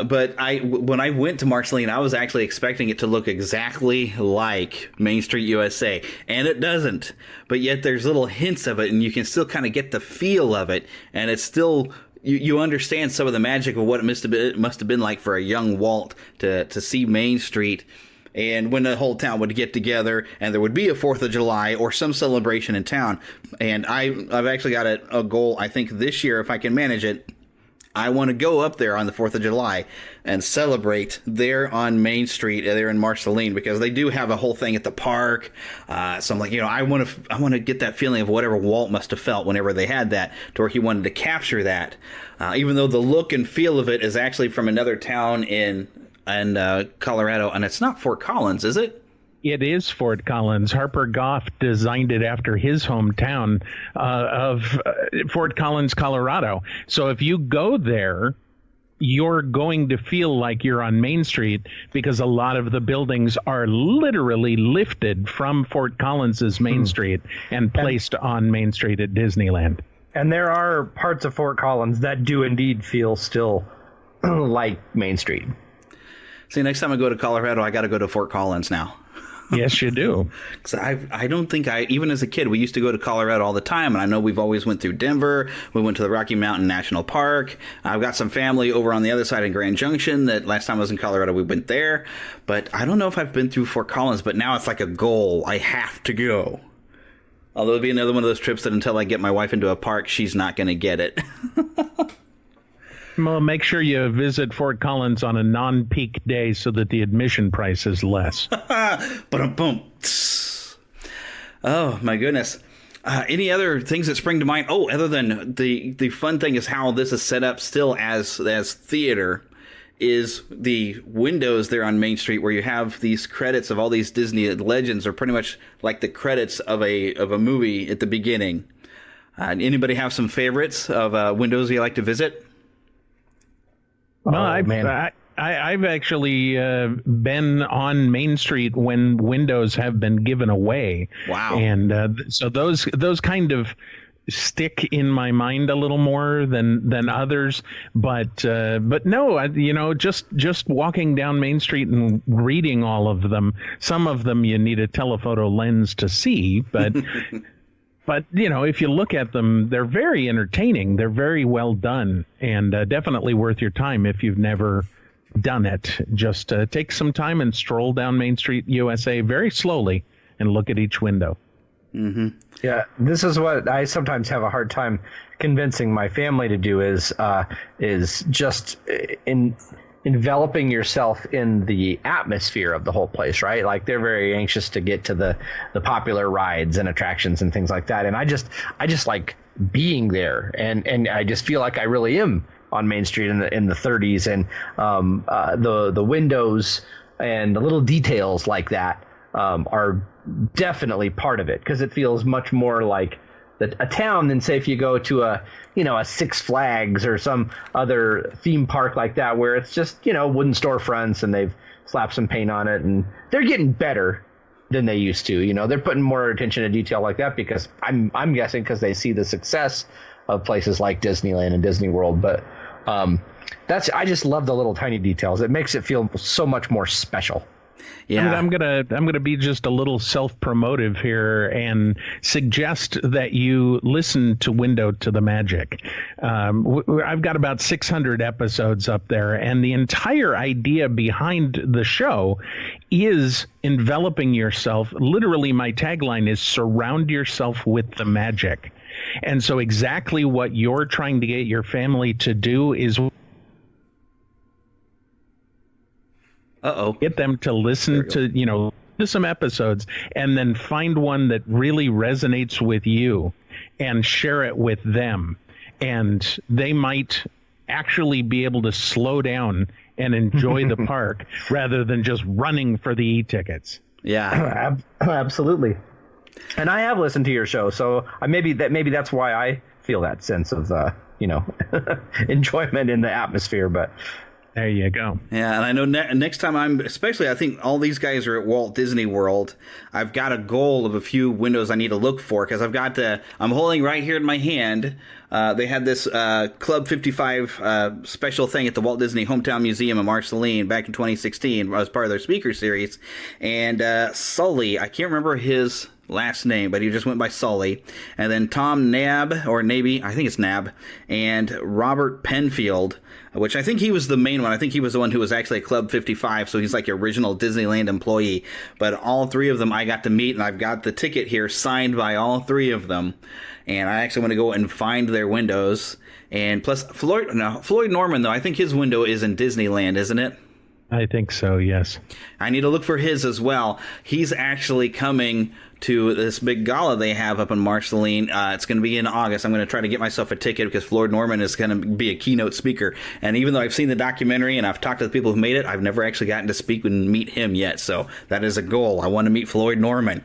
But when I went to Marceline, I was actually expecting it to look exactly like Main Street USA, and it doesn't. But yet there's little hints of it, and you can still kind of get the feel of it, and it's still you understand some of the magic of what it must have been like for a young Walt to see Main Street. And when the whole town would get together and there would be a 4th of July or some celebration in town. And I've actually got a goal, I think this year, if I can manage it, I want to go up there on the 4th of July and celebrate there on Main Street, there in Marceline, because they do have a whole thing at the park. So I'm like, I want to get that feeling of whatever Walt must have felt whenever they had that, to where he wanted to capture that. Even though the look and feel of it is actually from another town in Colorado, and it's not Fort Collins, is it? It is Fort Collins. Harper Goff designed it after his hometown of Fort Collins, Colorado. So if you go there, you're going to feel like you're on Main Street, because a lot of the buildings are literally lifted from Fort Collins's Main Street and placed on Main Street at Disneyland. And there are parts of Fort Collins that do indeed feel still like Main Street. See, next time I go to Colorado, I got to go to Fort Collins now. Yes, you do. Because I don't think even as a kid, we used to go to Colorado all the time. And I know we've always went through Denver. We went to the Rocky Mountain National Park. I've got some family over on the other side in Grand Junction that last time I was in Colorado, we went there. But I don't know if I've been through Fort Collins, but now it's like a goal. I have to go. Although it'll be another one of those trips that until I get my wife into a park, she's not going to get it. Well, make sure you visit Fort Collins on a non-peak day so that the admission price is less. Ba-dum-bum. Oh, my goodness. Any other things that spring to mind? Oh, other than the fun thing is how this is set up still as theater, is the windows there on Main Street where you have these credits of all these Disney legends are pretty much like the credits of a movie at the beginning. Anybody have some favorites of windows you like to visit? No, I've actually been on Main Street when windows have been given away. Wow! And so those kind of stick in my mind a little more than others. But no, just walking down Main Street and reading all of them. Some of them you need a telephoto lens to see, but. But, if you look at them, they're very entertaining. They're very well done, and definitely worth your time if you've never done it. Just take some time and stroll down Main Street USA very slowly and look at each window. Mm-hmm. Yeah, this is what I sometimes have a hard time convincing my family to do is just enveloping yourself in the atmosphere of the whole place, right? Like they're very anxious to get to the popular rides and attractions and things like that. And I just like being there, and I just feel like I really am on Main Street in the 30s, and the windows and the little details like that are definitely part of it, because it feels much more like a town than, say, if you go to a Six Flags or some other theme park like that, where it's just, wooden storefronts and they've slapped some paint on it, and they're getting better than they used to. They're putting more attention to detail like that, because I'm guessing because they see the success of places like Disneyland and Disney World. But I just love the little tiny details. It makes it feel so much more special. Yeah, I'm gonna be just a little self-promotive here and suggest that you listen to Window to the Magic. I've got about 600 episodes up there, and the entire idea behind the show is enveloping yourself. Literally, my tagline is surround yourself with the magic. And so exactly what you're trying to get your family to do is get them to listen to some episodes, and then find one that really resonates with you and share it with them. And they might actually be able to slow down and enjoy the park rather than just running for the e-tickets. Yeah, absolutely. And I have listened to your show, so maybe that's why I feel that sense of enjoyment in the atmosphere. But There you go. Yeah, and I know next time I think all these guys are at Walt Disney World. I've got a goal of a few windows I need to look for because I'm holding right here in my hand. They had this Club 55 special thing at the Walt Disney Hometown Museum in Marceline back in 2016 as part of their speaker series. And Sully, I can't remember his last name, but he just went by Sully. And then Tom Nab, or Naby, I think it's Nab, and Robert Penfield, which I think he was the main one. I think he was the one who was actually at Club 55, so he's like your original Disneyland employee. But all three of them I got to meet, and I've got the ticket here signed by all three of them. And I actually want to go and find their windows. And plus, Floyd Norman, though, I think his window is in Disneyland, isn't it? I think so, yes. I need to look for his as well. He's actually coming to this big gala they have up in Marceline. It's going to be in August. I'm going to try to get myself a ticket because Floyd Norman is going to be a keynote speaker. And even though I've seen the documentary and I've talked to the people who made it, I've never actually gotten to speak and meet him yet. So that is a goal. I want to meet Floyd Norman.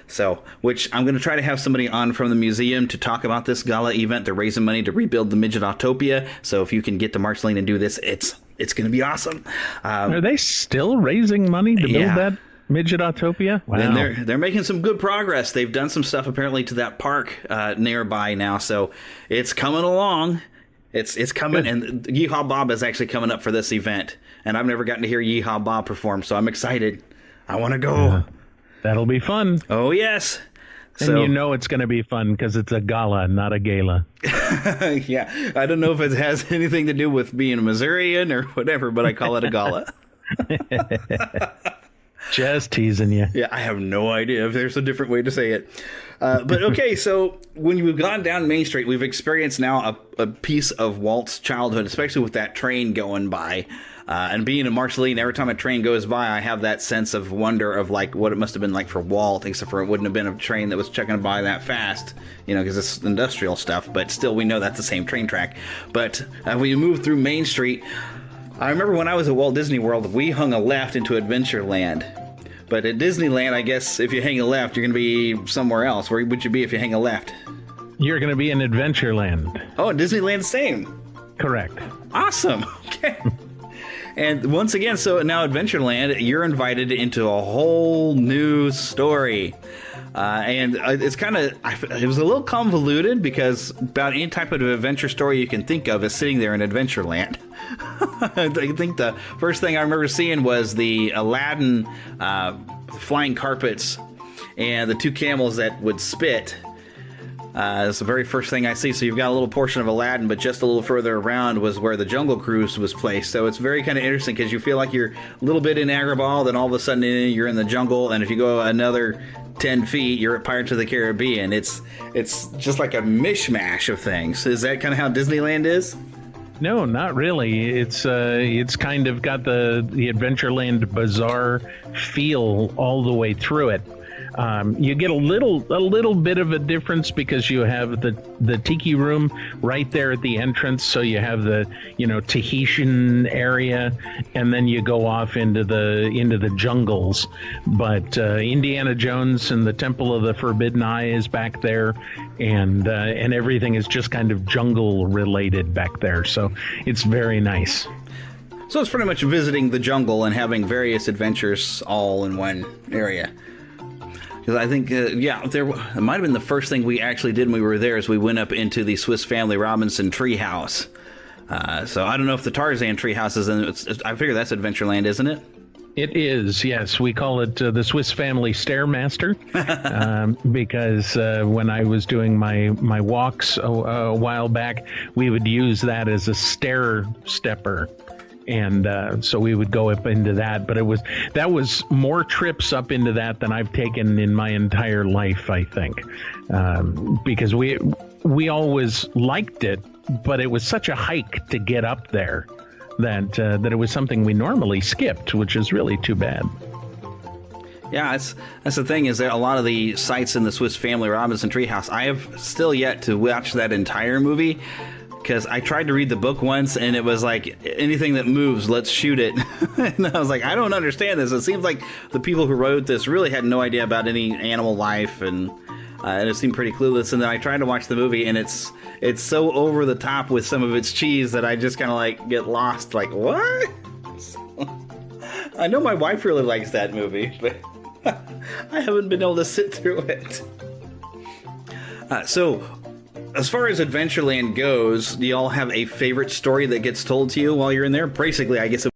So, which I'm going to try to have somebody on from the museum to talk about this gala event. They're raising money to rebuild the Midget Autopia. So if you can get to Marceline and do this, it's going to be awesome. Are they still raising money to build that Midget Autopia? Wow. And they're making some good progress. They've done some stuff apparently to that park nearby now. So it's coming along. It's coming. Good. And Yeehaw Bob is actually coming up for this event. And I've never gotten to hear Yeehaw Bob perform. So I'm excited. I want to go. Yeah. That'll be fun. Oh, yes. And you know it's going to be fun because it's a gala, not a gala. Yeah. I don't know if it has anything to do with being a Missourian or whatever, but I call it a gala. Just teasing you. Yeah, I have no idea if there's a different way to say it. But okay, so when we've gone down Main Street, we've experienced now a piece of Walt's childhood, especially with that train going by. And being in Marceline, every time a train goes by, I have that sense of wonder of like what it must have been like for Walt, except for it wouldn't have been a train that was chugging by that fast, because it's industrial stuff. But still, we know that's the same train track. But when you move through Main Street, I remember when I was at Walt Disney World, we hung a left into Adventureland. But at Disneyland, I guess if you hang a left, you're going to be somewhere else. Where would you be if you hang a left? You're going to be in Adventureland. Oh, Disneyland same. Correct. Awesome. Okay. And once again, so now Adventureland, you're invited into a whole new story. And it's it was a little convoluted because about any type of adventure story you can think of is sitting there in Adventureland. I think the first thing I remember seeing was the Aladdin flying carpets and the two camels that would spit. It's the very first thing I see. So you've got a little portion of Aladdin, but just a little further around was where the Jungle Cruise was placed. So it's very kind of interesting because you feel like you're a little bit in Agrabah, then all of a sudden you're in the jungle, and if you go another 10 feet, you're at Pirates of the Caribbean. It's just like a mishmash of things. Is that kind of how Disneyland is? No, not really. It's kind of got the Adventureland Bazaar feel all the way through it. You get a little bit of a difference because you have the tiki room right there at the entrance. So you have the Tahitian area, and then you go off into the jungles. But Indiana Jones and the Temple of the Forbidden Eye is back there, and everything is just kind of jungle related back there. So it's very nice. So it's pretty much visiting the jungle and having various adventures all in one area. Because I think, it might have been the first thing we actually did when we were there is we went up into the Swiss Family Robinson treehouse. So I don't know if the Tarzan treehouse is in. I figure that's Adventureland, isn't it? It is, yes. We call it the Swiss Family Stairmaster because when I was doing my walks a while back, we would use that as a stair stepper. And so we would go up into that, but that was more trips up into that than I've taken in my entire life, I think, because we always liked it, but it was such a hike to get up there that it was something we normally skipped, which is really too bad. Yeah, that's the thing is that a lot of the sites in the Swiss Family Robinson treehouse, I have still yet to watch that entire movie. Because I tried to read the book once, and it was like, anything that moves, let's shoot it. And I was like, I don't understand this. It seems like the people who wrote this really had no idea about any animal life. And and it seemed pretty clueless. And then I tried to watch the movie, and it's so over the top with some of its cheese that I just kind of like get lost. Like, what? I know my wife really likes that movie, but I haven't been able to sit through it. So, as far as Adventureland goes, do y'all have a favorite story that gets told to you while you're in there? Basically, I guess